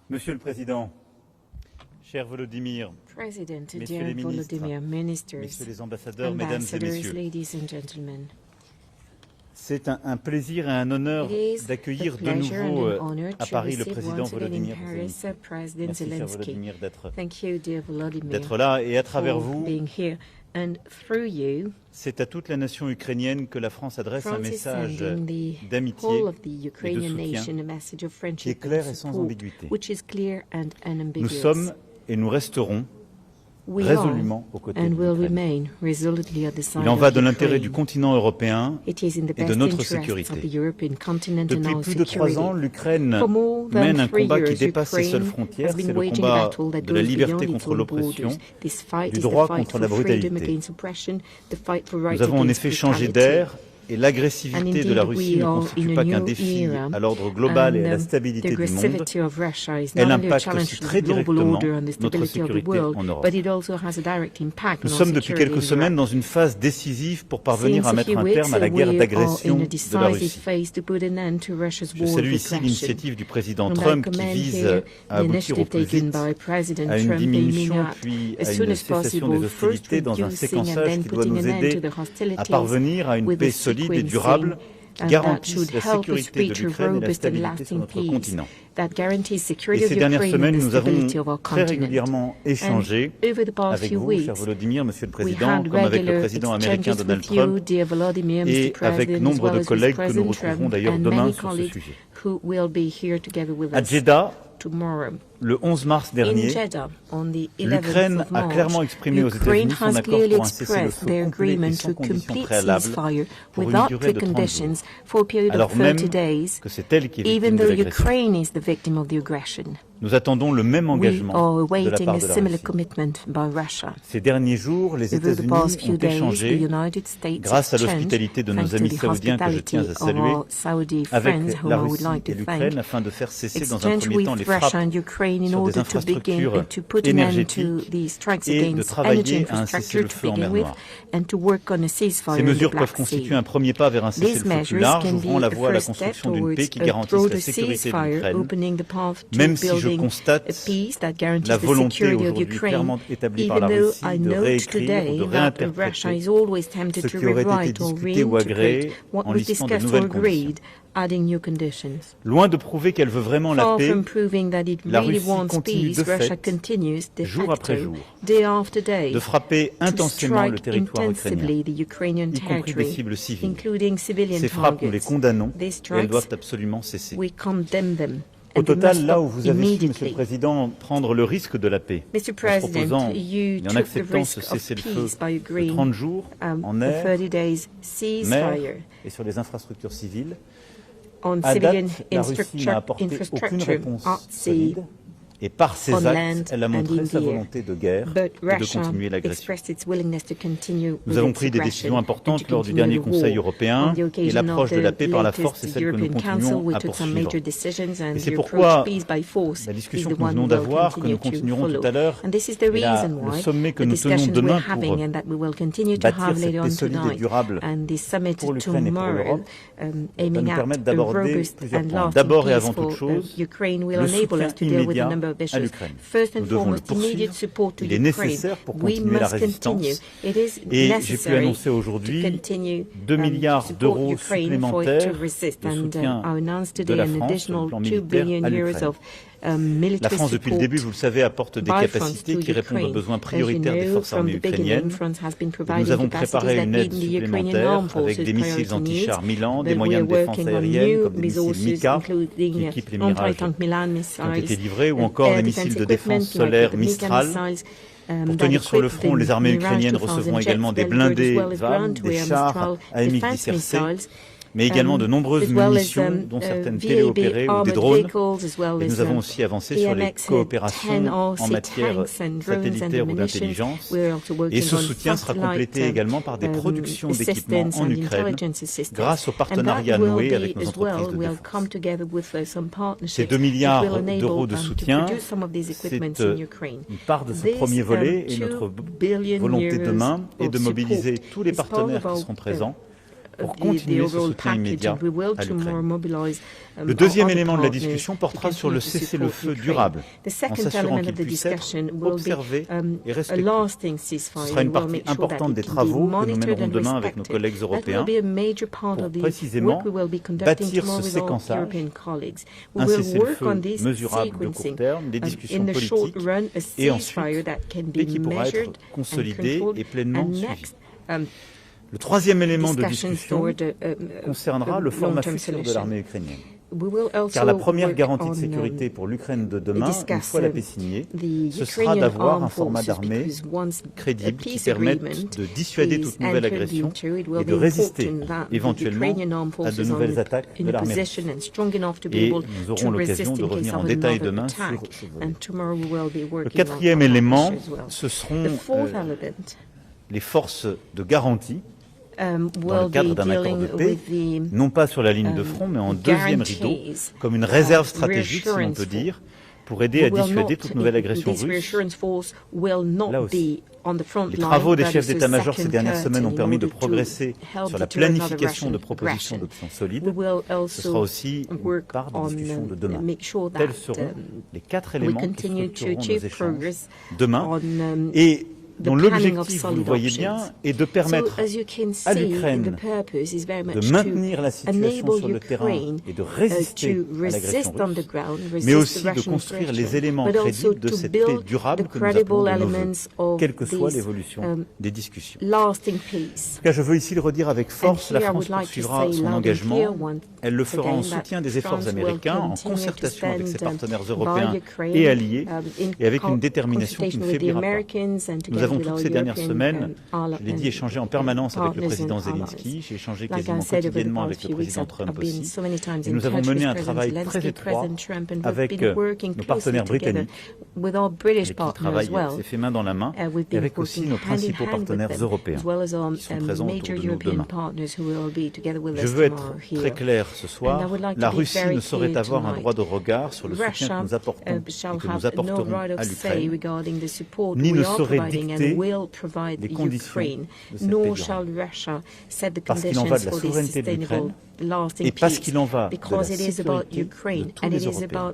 Monsieur le Président, cher Volodymyr, Messieurs les ministres, Messieurs les ambassadeurs, Mesdames et Messieurs, c'est un plaisir et un honneur d'accueillir de nouveau à Paris le Président Volodymyr Zelensky. Merci, cher Volodymyr, d'être là et à travers vous. C'est à toute la nation ukrainienne que la France adresse un message d'amitié et de soutien qui est clair et sans ambiguïté. Nous sommes et nous resterons résolument aux côtés de l'Ukraine. Il en va de l'intérêt du continent européen et de notre sécurité. Depuis plus de 3 ans, l'Ukraine mène un combat qui dépasse ses seules frontières. C'est le combat de la liberté contre l'oppression, du droit contre la brutalité. Nous avons en effet changé d'ère. Et l'agressivité de la Russie ne constitue pas qu'un défi à l'ordre global et à la stabilité du monde, elle impacte aussi très directement notre sécurité en Europe. Nous sommes depuis quelques semaines dans une phase décisive pour parvenir à mettre un terme à la guerre d'agression de la Russie. Je salue ici l'initiative du président Trump qui vise à aboutir au plus vite à une diminution puis à une cessation des hostilités dans un séquençage qui doit nous aider à parvenir à une paix solide et durable qui garantisse la sécurité de l'Ukraine et la stabilité sur notre continent. Et ces dernières semaines, nous avons très régulièrement échangé avec vous, cher Volodymyr, Monsieur le Président, comme avec le président américain Donald Trump et avec nombre de collègues que nous retrouverons d'ailleurs demain sur ce sujet. À Jeddah, le 11 mars dernier, l'Ukraine a clairement exprimé aux États-Unis son accord pour un cessez-le-feu complet et sans condition préalable pour une durée de 30 jours, alors même que c'est elle qui est victime de l'agression. Nous attendons le même engagement de la part de la Russie. Ces derniers jours, les États-Unis ont échangé, grâce à l'hospitalité de nos amis saoudiens que je tiens à saluer, avec la Russie et l'Ukraine afin de faire cesser dans un premier temps les frappes sur des infrastructures énergétiques et de travailler à un cessez-le-feu en mer Noire. Ces mesures peuvent constituer un premier pas vers un cessez-le-feu plus large, ouvrant la voie à la construction d'une paix qui garantisse la sécurité de l'Ukraine, même si je constate la volonté aujourd'hui clairement établie par la Russie de réécrire ou de réinterpréter ce qui aurait été discuté ou agréé en listant de nouvelles conditions. Loin de prouver qu'elle veut vraiment la paix, la Russie continue de fait, jour après jour, de frapper intensément le territoire ukrainien, y compris des cibles civiles. Ces frappes, nous les condamnons et elles doivent absolument cesser. Au total, là où vous avez su, Monsieur le Président, prendre le risque de la paix, en se proposant et en acceptant ce cessez-le-feu de 30 jours en air, mer et sur les infrastructures civiles, à date, la Russie n'a apporté aucune réponse solide. Et par ces actes, elle a montré sa volonté de guerre et de continuer l'agression. Nous avons pris des décisions importantes lors du dernier Conseil européen et l'approche de la paix par la force est celle que nous continuons à poursuivre. Et c'est pourquoi la discussion que nous venons d'avoir, que nous continuerons tout à l'heure, et le sommet que nous tenons demain pour bâtir cette paix solide et durable pour l'Ukraine et pour l'Europe, va nous permettre d'aborder plusieurs points. D'abord et avant toute chose, le soutien immédiat à l'Ukraine. Nous devons le poursuivre, il est nécessaire pour continuer la résistance et j'ai pu annoncer aujourd'hui 2 milliards d'euros supplémentaires de soutien de la France sur le plan militaire à l'Ukraine. La France, depuis le début, vous le savez, apporte des capacités qui répondent aux besoins prioritaires des forces armées ukrainiennes. Nous avons préparé une aide supplémentaire avec des missiles anti-chars Milan, des moyens de défense aérienne comme des missiles Mika qui équipent les Mirage qui ont été livrés ou encore les missiles de défense solaire Mistral. Pour tenir sur le front, les armées ukrainiennes recevront également des blindés VAM, des chars AMX-10RC, mais également de nombreuses munitions, dont certaines téléopérées ou des drones. Et nous avons aussi avancé sur les coopérations en matière satellitaire ou d'intelligence. Et ce soutien sera complété également par des productions d'équipements en Ukraine grâce au partenariat noué avec nos entreprises de défense. Ces 2 milliards d'euros de soutien, c'est une part de ce premier volet et notre volonté demain est de mobiliser tous les partenaires qui seront présents pour continuer ce soutien immédiat à l'Ukraine. Le deuxième élément de la discussion portera sur le cessez-le-feu durable, en s'assurant qu'il puisse être observé et respecté. Ce sera une partie importante des travaux que nous mènerons demain avec nos collègues européens pour précisément bâtir ce séquençage, un cessez-le-feu mesurable de court terme, des discussions politiques et ensuite paix qui pourra être consolidé et pleinement suivi. Le troisième élément de discussion concernera le format futur de l'armée ukrainienne. Car la première garantie de sécurité pour l'Ukraine de demain, une fois la paix signée, ce sera d'avoir un format d'armée crédible qui permette de dissuader toute nouvelle agression et de résister éventuellement à de nouvelles attaques de l'armée russe. Et nous aurons l'occasion de revenir en détail demain sur ce volet. Le quatrième élément, ce seront les forces de garantie dans le cadre d'un accord de paix, non pas sur la ligne de front, mais en deuxième rideau, comme une réserve stratégique, si l'on peut dire, pour aider à dissuader toute nouvelle agression russe. Là aussi, les travaux des chefs d'état-major ces dernières semaines ont permis de progresser sur la planification de propositions d'options solides. Ce sera aussi une part des discussions de demain. Tels seront les 4 éléments qui structureront nos échanges demain. Et dont l'objectif, vous le voyez bien, est de permettre à l'Ukraine de maintenir la situation sur le terrain et de résister à l'agression russe, mais aussi de construire les éléments crédibles de cette paix durable que nous appelons de nos vœux, quelle que soit l'évolution des discussions. En tout cas, je veux ici le redire avec force, la France poursuivra son engagement. Elle le fera en soutien des efforts américains, en concertation avec ses partenaires européens et alliés, et avec une détermination qui ne faiblira pas. Nous avons toutes ces dernières semaines, je l'ai dit, échangé en permanence avec le président Zelensky, j'ai échangé quasiment quotidiennement avec le président Trump aussi, et nous avons mené un travail très étroit avec nos partenaires britanniques, avec qui travaillent, c'est fait main dans la main, et avec aussi nos principaux partenaires européens, qui sont présents autour de nous demain. Je veux être très clair ce soir, la Russie ne saurait avoir un droit de regard sur le soutien que nous apportons et que nous apporterons à l'Ukraine, ni ne saurait dicter les conditions de cette paix durable. Parce qu'il en va de la souveraineté de l'Ukraine et parce qu'il en va de la sécurité de tous les Européens.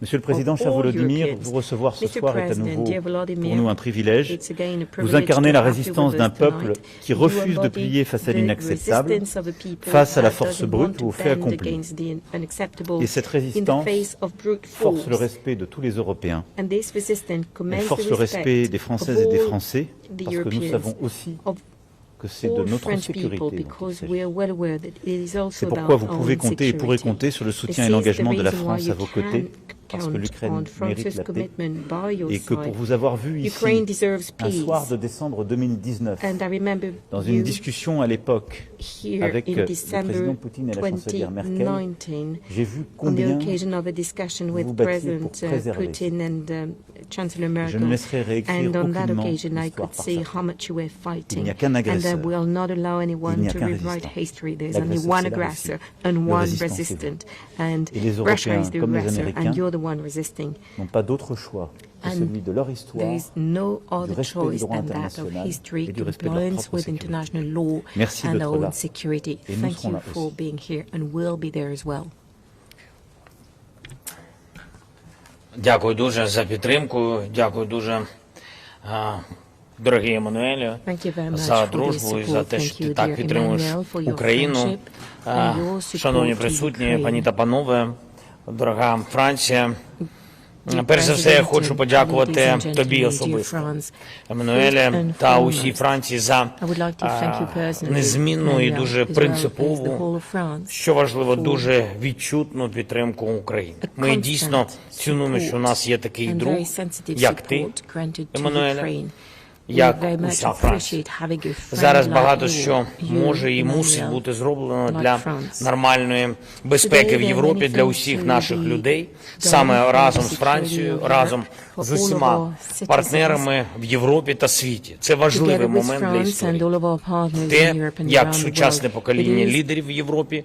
Monsieur le Président, cher Volodymyr, vous recevoir ce soir est à nouveau pour nous un privilège. Vous incarnez la résistance d'un peuple qui refuse de plier face à l'inacceptable, face à la force brute ou au fait accompli. Et cette résistance force le respect de tous les Européens. Elle force le respect des Françaises et des Français, parce que nous savons aussi que c'est de notre sécurité. C'est pourquoi vous pouvez compter et pourrez compter sur le soutien et l'engagement de la France à vos côtés, parce que l'Ukraine mérite la paix et que pour vous avoir vu ici un soir de décembre 2019, dans une discussion à l'époque avec le président Poutine et la chancelière Merkel, j'ai vu combien vous vous battiez pour préserver. Je ne laisserai réécrire aucunement l'histoire par ça. Il n'y a qu'un agresseur, il n'y a qu'un résistant. L'agresseur, c'est la Russie. Le résistant, c'est vous. Et les Européens, comme les Américains, n'ont pas d'autre choix que celui de leur histoire, du respect du droit international et du respect de leur propre sécurité. Merci d'être là, et nous serons là aussi. Дякую дуже за підтримку, дякую дуже, дорогий Еммануелю, за дружбу і за те, що ти так підтримуєш Україну. Шановні присутні, пані та панове, дорога Франція, перш за все я хочу подякувати тобі особисто, Еммануеле, та усій Франції за незмінну і дуже принципову, що важливо, дуже відчутну підтримку України. Ми дійсно цінуємо, що у нас є такий друг, як ти, Еммануеле, як уся Франція. Зараз багато що може і мусить бути зроблено для нормальної безпеки в Європі для усіх наших людей, саме разом з Францією, разом з усіма партнерами в Європі та світі. Це важливий момент для історії. Те, як сучасне покоління лідерів в Європі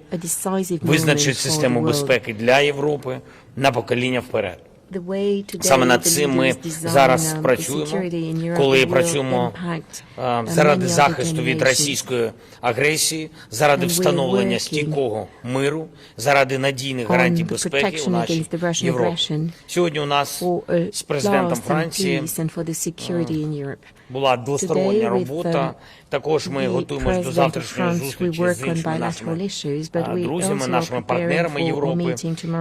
визначить систему безпеки для Європи на покоління вперед. Саме над цим ми зараз працюємо, коли працюємо заради захисту від російської агресії, заради встановлення стійкого миру, заради надійних гарантій безпеки у нашій Європі. Сьогодні у нас з президентом Франції була двостороння робота. Також ми готуємося до завтрашньої зустрічі з іншими нашими друзями, нашими партнерами Європи.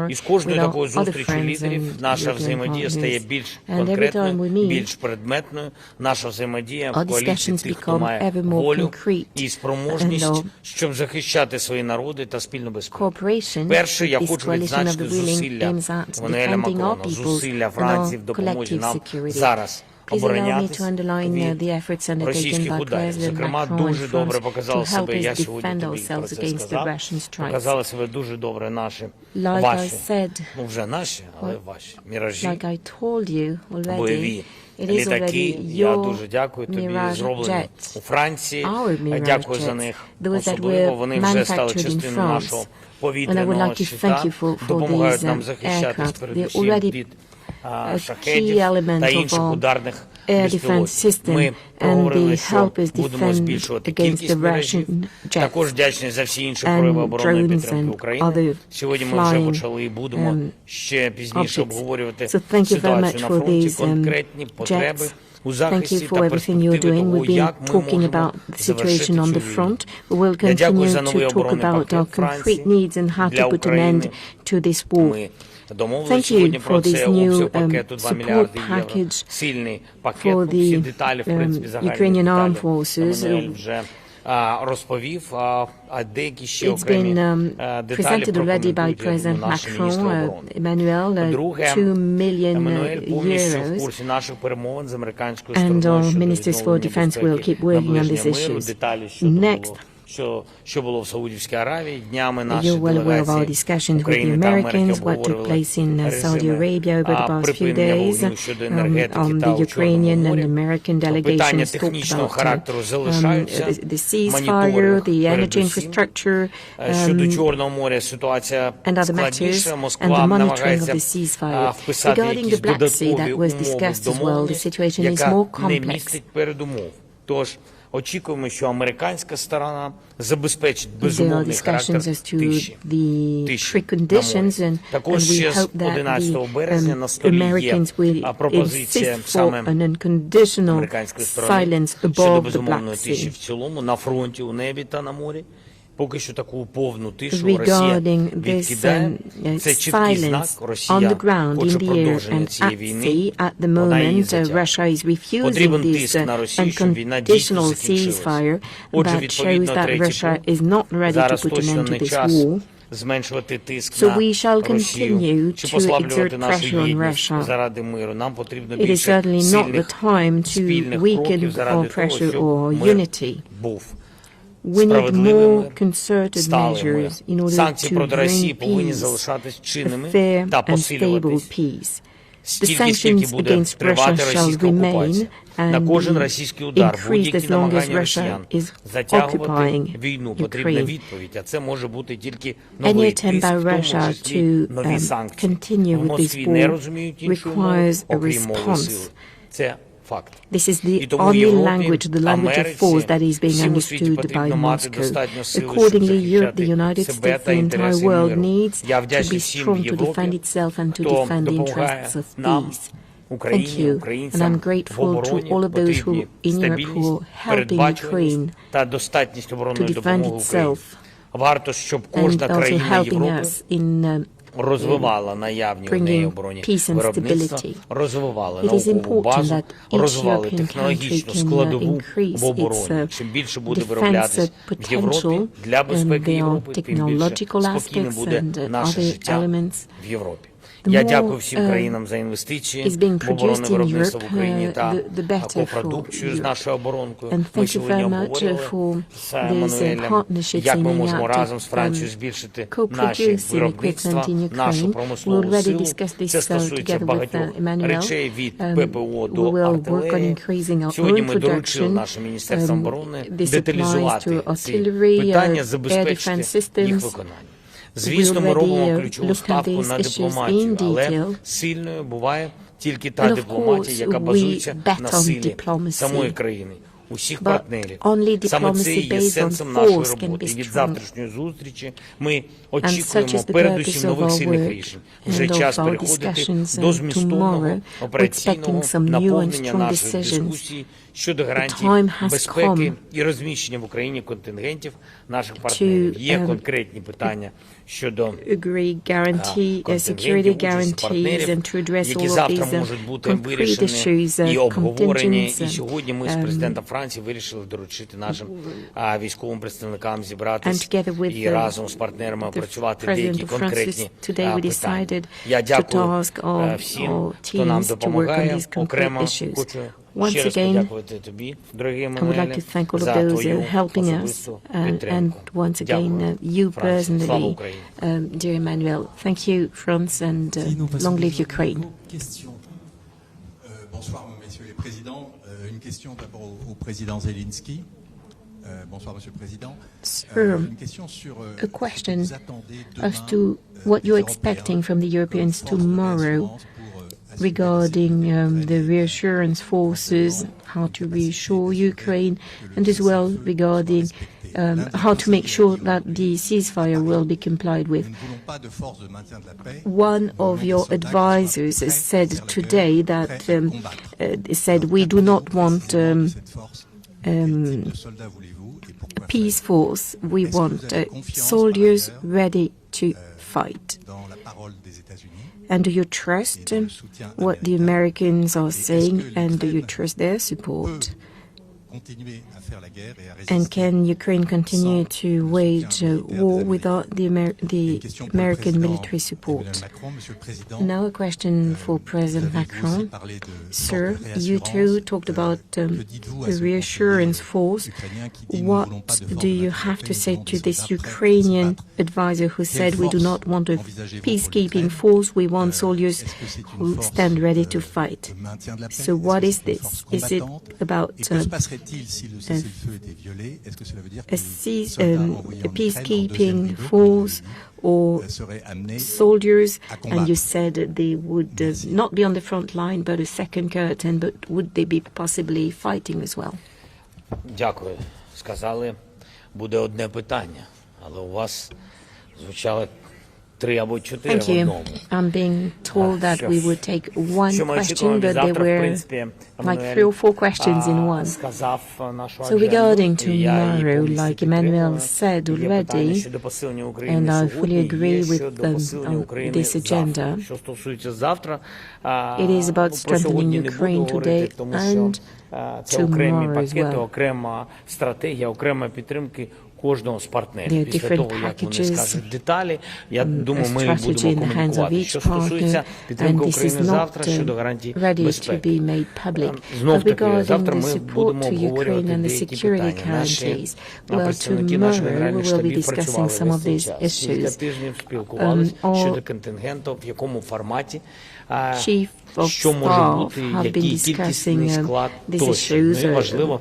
І з кожною такою зустрічю лідерів наша взаємодія стає більш конкретною, більш предметною. Наша взаємодія в коаліції тих, хто має волю і спроможність, щоб захищати свої народи та спільну безпеку. Перше, я хочу відзначити зусилля Еммануеля Макрона, зусилля Франції в допомозі нам зараз оборонятись від російських ударів. Зокрема, дуже добре показали себе, я сьогодні тобі про це сказав, показали себе дуже добре наші, ваші, ну вже наші, але ваші міражі, бойові літаки. Я дуже дякую тобі, зроблені у Франції, дякую за них особливо, вони вже стали частиною нашого повітряного щита, допомагають нам захищатись передусім від шахедів та інших ударних безпілотників. Ми проговорили, що будемо збільшувати кількість мережі. Також вдячні за всі інші прояви оборонної підтримки України. Сьогодні ми вже почали і будемо ще пізніше обговорювати ситуацію на фронті, конкретні потреби у захисті та перспективи того, як ми можемо завершити цю війну. Я дякую за новий оборонний пакет Франції для України. Ми домовилися сьогодні про це, обсяг пакету 2 мільярди євро. Сильний пакет, всі деталі, в принципі, загальні деталі Еммануель вже розповів, а деякі ще окремі деталі прокоментують наші міністри оборони. Друге, Еммануель повністю в курсі наших перемовин з американською стороною щодо відновлення безпеки на Ближньому миру. Деталі що було в Саудівській Аравії. Днями наші делегації України та Америки обговорювали режими припинення вогню щодо енергетики та у Чорному морі. Питання технічного характеру залишаються. Моніторинг передусім. Щодо Чорного моря ситуація складніша. Москва намагається вписати якісь додаткові умови в домовленість, яка не містить передумов. Тож, очікуємо, що американська сторона забезпечить безумовний характер тиші на морі. Також ще з 11 березня на столі є пропозиція саме американської сторони щодо безумовної тиші в цілому на фронті, у небі та на морі. Поки що таку повну тишу Росія відкидає. Це чіткий знак. Росія хоче продовження цієї війни. Вона її затягує. Потрібен тиск на Росію, щоб війна дійсно закінчилася. Отже, відповідно, третій пункт. Зараз точно не час зменшувати тиск на Росію чи послаблювати нашу єдність заради миру. Нам потрібно більше сильних спільних кроків заради того, щоб мир був справедливими, сталими. Санкції проти Росії повинні залишатись чинними та посилюватись. Стільки буде тривати російська окупація. На кожен російський удар, будь-які намагання росіян затягувати війну, потрібна відповідь, а це може бути тільки новий тиск, в тому числі нові санкції. В Москві не розуміють іншої мови, окрім мови сили. Це факт. This is the only language, the language of force that is being understood by Moscow. Accordingly, Europe, the United States, the entire world needs to be strong to defend itself and to defend the interests of peace. Thank you, and I'm grateful to all of those who in Europe who are helping Ukraine to defend itself, Варто, щоб кожна країна Європи розвивала наявні в неї оборонні виробництва, розвивали наукову базу, розвивали технологічну складову в обороні. Чим більше буде вироблятися в Європі для безпеки Європи, тим більше спокійне буде наше життя в Європі. Я дякую всім країнам за інвестиції в оборонне виробництво в Україні та копродукцію з нашою оборонкою. Ми сьогодні обговорювали з Еммануелем, як ми можемо разом з Францією збільшити наші виробництва, нашу промислову силу. Це стосується багатьох речей від ППО до артилерії. Сьогодні ми доручили нашим Міністерством оборони деталізувати ці питання, забезпечити їх виконання. Звісно, ми робимо ключову ставку на дипломатію, але сильною буває тільки та дипломатія, яка базується на силі самої країни, усіх партнерів. Саме це і є сенсом нашої роботи. І від завтрашньої зустрічі ми очікуємо передусім нових сильних рішень. Вже час переходити до змістовного операційного наповнення нашої дискусії щодо гарантій безпеки і розміщення в Україні контингентів наших партнерів. Є конкретні питання щодо контингентів партнерів, які завтра можуть бути вирішені і обговорені. І сьогодні ми з президентом Франції вирішили доручити нашим військовим представникам зібратися і разом з партнерами опрацювати деякі конкретні питання. Я дякую всім, хто нам допомагає. Окремо хочу ще раз подякувати тобі, дорогі Еммануеле, за твою особисту підтримку. Дякую, Франція. Слава Україні. Dear Emmanuel, thank you, France, and long live Ukraine. Bonsoir, messieurs les présidents. Une question d'abord au président Zelensky. Bonsoir, monsieur le président. Une question sur a question as to what you're expecting from the Europeans tomorrow regarding the reassurance forces, how to reassure Ukraine, and as well regarding how to make sure that the ceasefire will be complied with. One of your advisors said today that said we do not want peace force. We want soldiers ready to fight. And do you trust what the Americans are saying, and do you trust their support? And can Ukraine continue to wage war without the American military support? Now a question for President Macron. Sir, you too talked about the reassurance force. What do you have to say to this Ukrainian advisor who said we do not want a peacekeeping force, we want soldiers who stand ready to fight? So what is this? Is it about a peacekeeping force or soldiers, and you said they would not be on the front line but a second curtain, but would they be possibly fighting as well? Дякую. Сказали, буде одне питання, але у вас звучало 3 або 4 в одному. I'm being told that we would take one question, but there were like 3 or 4 questions in one. So regarding tomorrow, like Emmanuel said already, and I fully agree with this agenda, it is about strengthening Ukraine today and tomorrow as well. Окрема стратегія, окрема підтримки кожного з партнерів. Після того, як вони скажуть деталі, я думаю, ми будемо комунікувати. Що стосується підтримки України завтра щодо гарантій безпеки. Знов таки, завтра ми будемо обговорювати деякі питання. Наші представники наших генеральних штабів працювали весь цей час. Кілька тижнів спілкувалися щодо контингенту, в якому форматі, що може бути, який кількісний склад тощо. Ну і важливо,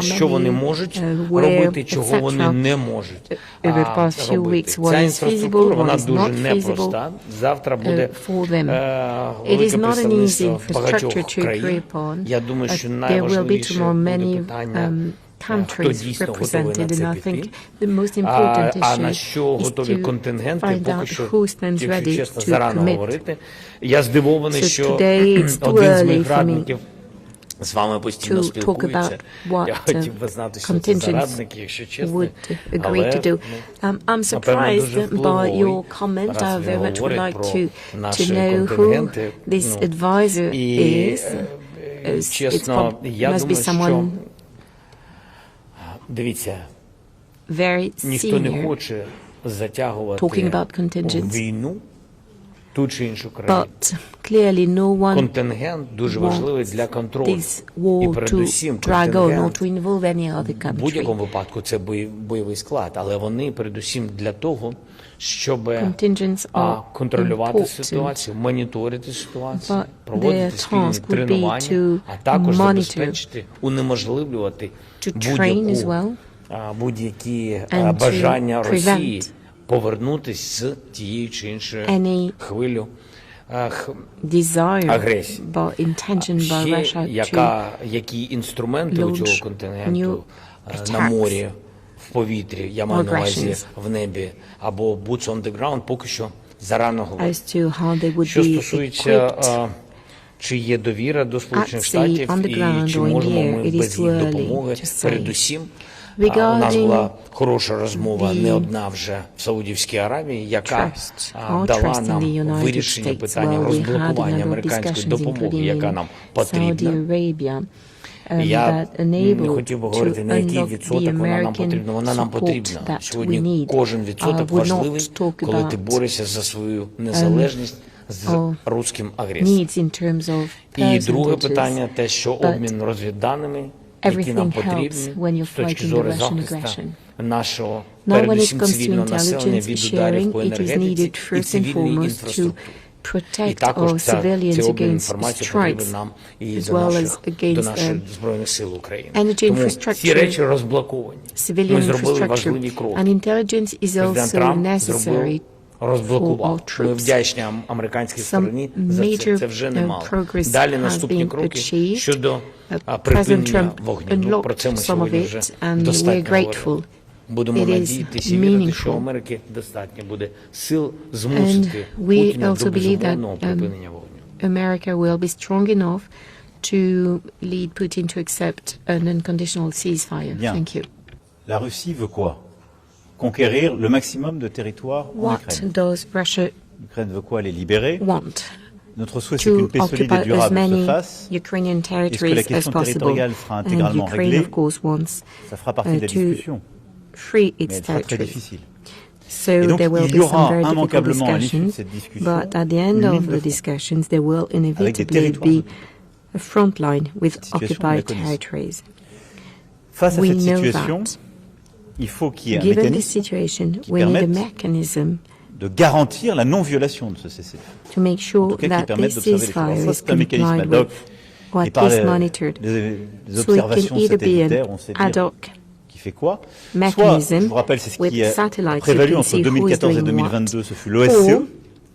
що вони можуть робити, чого вони не можуть робити. Ця інфраструктура, вона дуже непроста. Завтра буде велике представництво багатьох країн. Я думаю, що найважливіше буде питання, countries represented, and I think the most important issue is to find out who stands ready to commit. So today it's too early for me to talk about what contingents would agree to do. I'm surprised by your comment. I very much would like to know who this advisor is. It must be someone Дивіться, very ніхто не хоче затягувати війну ту чи іншу країну. Контингент дуже важливий для контролю. І передусім контингент, в будь-якому випадку це бойовий склад, але вони передусім для того, щоб контролювати ситуацію, моніторити ситуацію, проводити спільні тренування, а також забезпечити, унеможливлювати будь-які бажання Росії повернутися з тією чи іншою хвилю агресії. Які інструменти у цього континенту на морі, в повітрі, я маю на увазі в небі, або boots on the ground, поки що зарано говорити. Що стосується, чи є довіра до Сполучених Штатів і чи можемо ми без їх допомоги, передусім, у нас була хороша розмова, не одна вже в Саудівській Аравії, яка дала нам вирішення питання розблокування американської допомоги, яка нам потрібна. Я не хотів би говорити, на який відсоток вона нам потрібна. Вона нам потрібна. Сьогодні кожен відсоток важливий, коли ти борешся за свою незалежність з руським агресором. І друге питання, те, що обмін розвідданими, які нам потрібні з точки зору захисту нашого, передусім цивільного населення від ударів по енергетиці і цивільній інфраструктурі. І також цей обмін інформації потрібен нам і до наших Збройних сил України. Тому ці речі розблоковані. Ми зробили важливі кроки. Президент Трамп зробив, розблокував. Ми вдячні американській стороні за це. Це вже немало. Далі наступні кроки щодо припинення вогню. Про це ми сьогодні вже достатньо говорили. Будемо надіятися і вірити, що у Америки достатньо буде сил змусити Путіна до безумовного припинення вогню. America will be strong enough to lead Putin to accept an unconditional ceasefire. Bien. Thank you. La Russie veut quoi? Conquérir le maximum de territoire en What Ukraine. does Russia L'Ukraine veut quoi? Les libérer. want? Notre souhait, c'est qu'une To paix solide et occupy as durable se many fasse. Ukrainian Est-ce que la territories as question possible. territoriale sera And intégralement Ukraine, réglée? of course, wants Ça fera partie de la to discussion, free mais its elle sera très territories. difficile. So Et donc, there will il be y aura some very difficult immanquablement à l'issue de discussions, cette discussion but at the end une of ligne de the front discussions, there will avec des inevitably territoires. be a front line with Cette situation, on la occupied connaît. territories. Face à We cette know situation, that. il faut qu'il y ait un Given this mécanisme situation, we need a permette mechanism de garantir la non-violation de ce cessez-le-feu. to make En sure tout cas, qui that permette this d'observer les choses. ceasefire Ça, is c'est un mécanisme complied ad hoc. with, what Et par is monitored. les So it observations can either be satellitaires, an on sait ad dire hoc qui fait quoi. Soit, mechanism je vous rappelle, c'est ce with qui a satellites, prévalu you can entre see who is 2014 et doing 2022, what. ce fut l'OSCE Or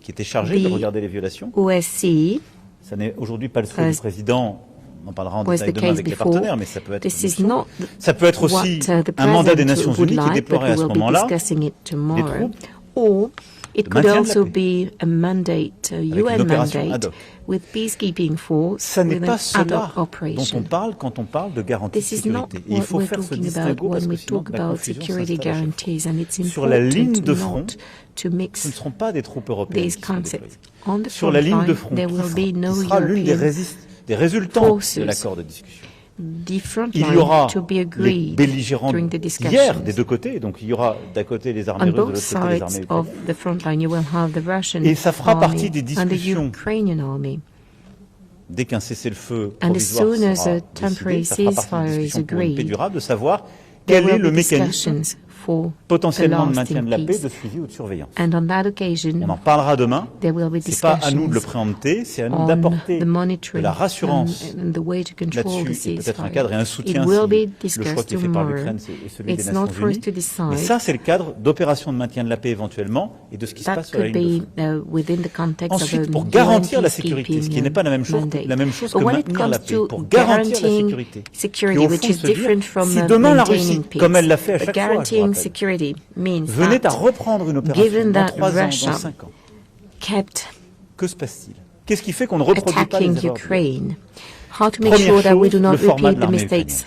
qui était chargé de the regarder les violations. OSCE, Ça n'est aujourd'hui pas le souhait du as président. On en parlera en was détail the demain case avec les before. partenaires, mais ça peut être This une is option. not Ça peut être aussi what the un mandat des President Nations would Unies qui like, déploierait à but ce we'll be moment-là discussing it tomorrow. troupes Or it de could maintien de la also paix. be a mandate, a une UN opération ad mandate, hoc. with peacekeeping force, Ça n'est with pas an ad cela hoc dont operation. on parle quand on parle de garantie de This is not sécurité. Et il what faut we're faire ce talking about distinguo parce when que we sinon talk la about confusion security s'installe à chaque fois. guarantees, and it's Sur la ligne important de front, not to ce ne mix seront pas des troupes européennes these qui seront concepts. déployées. On the Sur front la ligne de line, front, there qui will be no sera l'une European des résultants forces. de l'accord de discussion. the front Il y line aura to be les agreed belligérants during the d'hier discussions. des deux côtés, donc il y aura d'un côté les armées On russes, de both l'autre côté les sides armées of ukrainiennes. the front line, you will have the Russian Et ça fera partie army des and the discussions. Ukrainian army. Dès qu'un cessez-le-feu And as provisoire soon as sera a temporary décidé, ça fera partie ceasefire des is discussions pour une paix agreed, durable, de savoir There quel est will le be mécanisme discussions for a potentiellement de maintien lasting de la paix, peace. de suivi ou de surveillance. And on that On occasion, en parlera demain. there will be C'est pas à nous de le discussions préempter, c'est à nous on d'apporter the de monitoring la rassurance and the way to control the là-dessus et peut-être un ceasefire. cadre et un It soutien will si be le choix discussed qui est fait par tomorrow. l'Ukraine est celui des It's not Nations for us Unies. to Mais decide. ça, c'est le cadre d'opération de maintien de la paix éventuellement et de ce qui se That passe sur la could ligne de be front. within the context Ensuite, of a pour garantir UN la sécurité, ce qui n'est pas la même chose, mandate. la même chose But que when it maintenir la comes paix, to pour garantir la guaranteing sécurité. security, Et au which fond, is se dire, different from si demain la maintaining Russie, peace. comme elle l'a fait à But chaque fois, je vous guaranteing rappelle, security means venait à that reprendre une opération given dans that 3 ans, Russia dans 5 ans. kept Que se passe-t-il? Qu'est-ce qui fait qu'on ne reproduit pas attacking les erreurs? Ukraine, how to make Première sure that we do chose, not le format repeat de the l'armée mistakes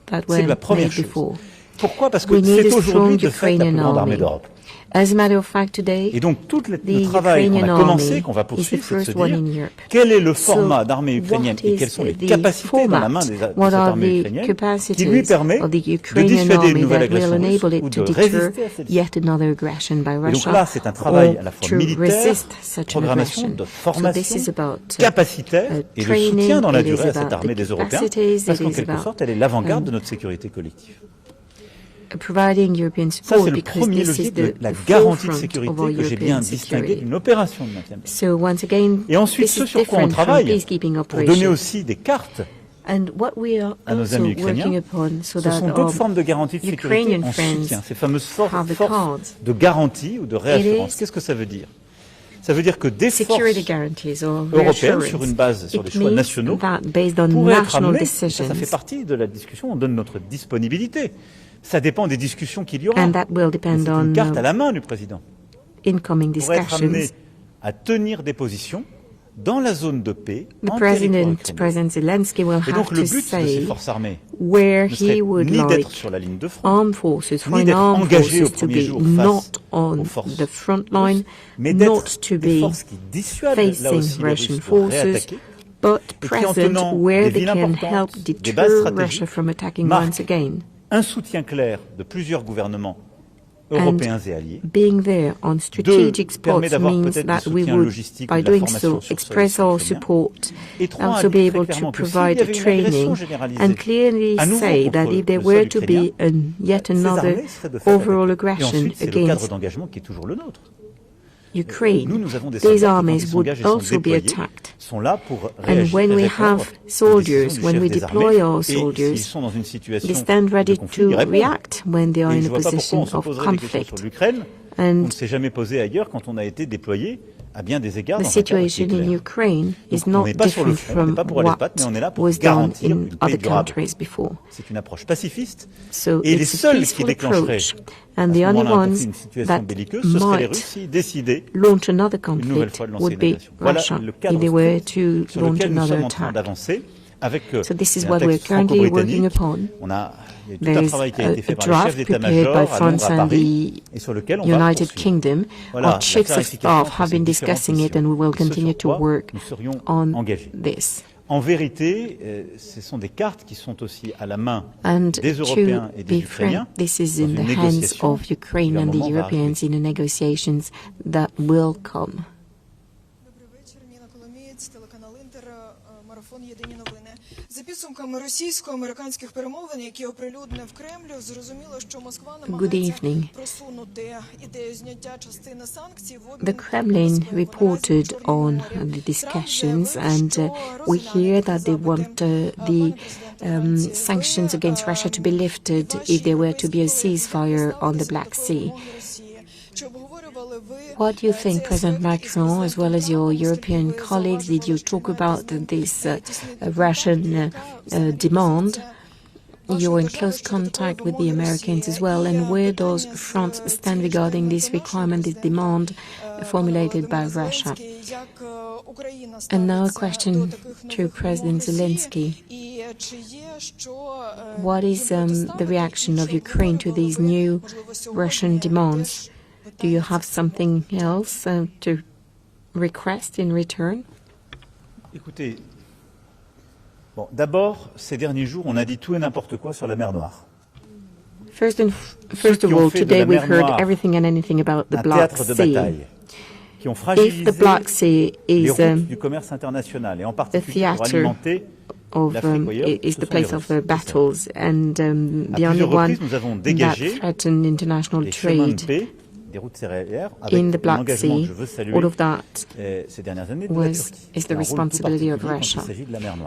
that C'est were la première made chose. before. Pourquoi? Parce que We need c'est a aujourd'hui strong de fait la plus Ukrainian grande armée army. d'Europe. As a matter of fact, today, Et donc tout le the travail qu'on Ukrainian a commencé, army qu'on va is the poursuivre, c'est de se first one dire in Europe. quel est le So, format d'armée ukrainienne what et is quelles sont les the capacités dans la main format? de cette What are armée the ukrainienne qui capacities lui permet of the de Ukrainian dissuader une army nouvelle that will agression russe enable ou it de to deter résister à celle-ci. yet another aggression by Et donc Russia là, c'est un travail or à la fois to militaire, resist such an programmation, aggression. de So this is formation, about capacitaire et de training, soutien dans la it is durée à about cette armée the des Européens, capacities, parce it qu'en is quelque about, sorte, elle est l'avant-garde de notre sécurité collective. providing European Ça, support c'est le because premier this levier is de the la garantie de forefront of our sécurité que j'ai bien European distingué security. d'une opération de maintien de la paix. So once again, Et ensuite, this ce is sur quoi on different from travaille, peacekeeping pour donner operations. aussi des cartes à nos amis ukrainiens, ce sont d'autres formes de garantie de sécurité en soutien, ces fameuses forces de garantie ou de réassurance. Qu'est-ce que ça veut dire? Ça veut dire que des forces européennes, sur une base, sur des choix nationaux, pourraient être amenées, ça fait partie de la discussion, on donne notre disponibilité. Ça dépend des discussions qu'il y aura. C'est une carte à la main du président. Pourrait être amené à tenir des positions dans la zone de paix, President Zelensky will et donc have le to but de ces say forces armées where ne serait he would ni d'être like sur la ligne de front, armed forces, ni foreign d'être armed engagé au forces to premier be jour not face on aux forces the front line, mais not d'être to des be forces qui dissuadent là facing aussi les Russian Russes de forces, réattaquer, but et qui en present tenant where des they villes can importantes, help des deter bases Russia stratégiques, from attacking marquent once again. un soutien clair de plusieurs gouvernements européens et alliés. Being there on strategic permet spots d'avoir means peut-être that des we soutiens would, logistiques by ou de la doing formation so, sur express sol our ukrainien. support Et trois, also be able clairement to que s'il y provide avait une agression training généralisée, and clearly à nouveau say that contre if there le were sol to ukrainien, be yet ces another armées seraient de fait overall attaquées. Et aggression ensuite, c'est le cadre against d'engagement qui est toujours le nôtre. Ukraine, Nous avons des these soldats qui, quand armies ils would s'engagent et sont also be déployés, attacked. sont là pour And réagir when et we répondre have aux soldiers, décisions du when chef we des deploy armées. our Et s'ils soldiers, sont dans une situation they stand de ready conflit, ils to répondent. react when they are Et in je a ne vois pas pourquoi position on se of poserait des questions conflict. sur l'Ukraine. On And ne s'est jamais posé ailleurs quand on a été déployé à bien des égards the dans un cadre qui est situation in clair. Ukraine is Donc, on not n'est pas sur le different front, on n'est from pas pour aller se what battre, mais on est là pour was done garantir in une paix other durable. countries before. C'est une approche pacifiste. So Et les it's a seuls qui peaceful déclencheraient approach. à And ce the only moment-là ones une situation that belliqueuse, ce seraient les Russes might s'ils décidaient launch another une nouvelle conflict fois de lancer would une be agression. Voilà Russia le if cadre they were strict to sur launch lequel nous another sommes en train attack. d'avancer avec So this is un what we're texte currently working franco-britannique. upon. Il y a eu tout un There's travail qui a été fait a par les chefs draft prepared d'état-major by à France Londres, à and Paris, the et sur lequel on va United poursuivre. Kingdom. Voilà, Our chiefs of staff have been discussing it and we will continue to work nous serions on engagés. this. En vérité, ce sont des cartes qui sont aussi à la main And des Européens et to des be frank, Ukrainiens this is dans in une the hands négociation of Ukraine qui, à un and the moment, va Europeans arriver. in the negotiations that will come. Добрий вечір. Ніна Коломієць, телеканал Інтер, марафон «Єдині новини». За підсумками російсько-американських перемовин, які оприлюднив Кремль, зрозуміло, що Москва намагається просунути ідею зняття частини санкцій в обмін. The Kremlin reported on the discussions, and we hear that they want the sanctions against Russia to be lifted if there were to be a ceasefire on the Black Sea. What do you think, President Macron, as well as your European colleagues, did you talk about this Russian demand? You're in close contact with the Americans as well, and where does France stand regarding this requirement, this demand formulated by Russia? And now a question to President Zelensky. What is the reaction of Ukraine to these new Russian demands? Do you have something else to request in return? Écoutez, bon, d'abord, ces derniers jours, on a dit tout et n'importe quoi sur la mer Noire. First of all, today we've heard everything and anything about the Black Sea. Qui ont fragilisé If the Black Sea les is routes du commerce international et en particulier pour alimenter is the place of the battles and the only one that threaten international trade in the Black Sea, all of that is the responsibility of Russia.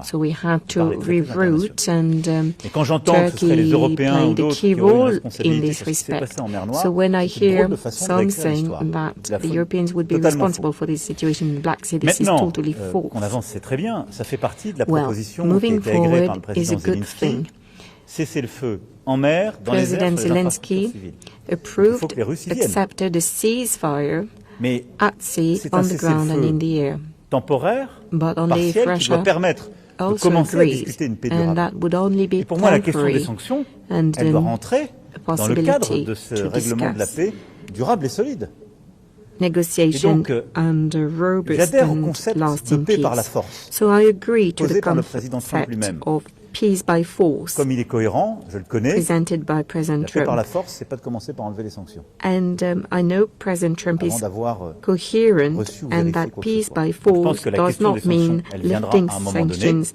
So we had to reroute, and Turkey played a key role in this respect. So when I hear some saying that the Europeans would be responsible for this situation in the Black Sea, this is totally false. Well, moving forward is a good thing. Cessez-le-feu en mer, dans les airs, President sur les infrastructures Zelensky civiles. approved, accepted a ceasefire at sea, on the ground and in the air. Temporaire, but only if partiel, qui doit Russia permettre de commencer à discuter une paix and durable. that would only be Et pour moi, la question des temporary sanctions, and elle doit rentrer dans le cadre possibility de ce to règlement de la paix durable et solide. negotiation donc, and robust j'adhère au and concept de lasting paix peace. par la force, So I agree to posé the par le président Trump concept lui-même. of peace by force Comme il est cohérent, je le connais, presented by President la paix par la Trump. force, c'est pas de commencer par enlever les sanctions. And I know President Trump Avant is d'avoir coherent reçu ou and vérifié that quoi que ce peace soit. by Je pense force que la does question not des sanctions, mean elle viendra lifting à un moment donné. sanctions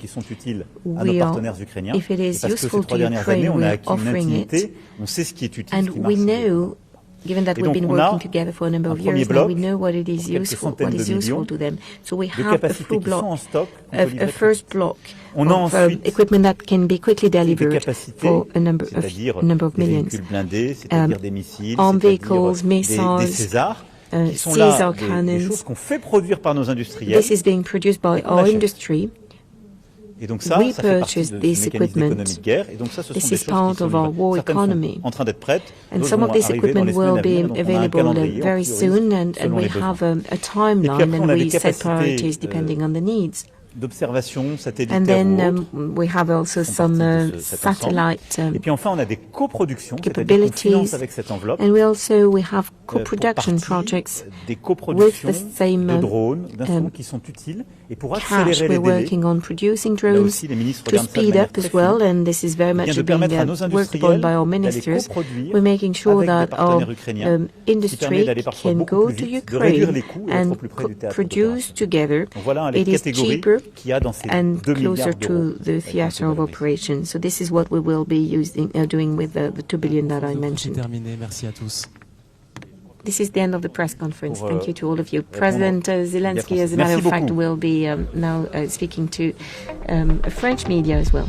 qui sont utiles à nos partenaires ukrainiens. Et parce que ces 3 dernières années, on a acquis une intimité, on sait ce qui est utile, ce qui marche. given that we've been working together for a number of years now, we know what it is useful, what is useful to them. So we have a full block, a first block of equipment that can be quickly delivered for a number of millions. Armed vehicles, missiles, Caesar cannons. This is being produced by our industry. We purchase this equipment. This is part of our war economy. And some of this equipment will be available very soon, and we have a timeline, and we set priorities depending on the needs. And then we have also some satellite capabilities, and we have co-production projects with the same cash. We're working on producing drones to speed up as well, and this is very much being worked upon by our ministers. We're making sure that our industry can go to Ukraine and produce together. It is cheaper and closer to the theater of operation. So this is what we will be doing with the 2 billion that I mentioned. This is the end of the press conference. Thank you to all of you. President Zelensky, as a matter of fact, will be now speaking to French media as well.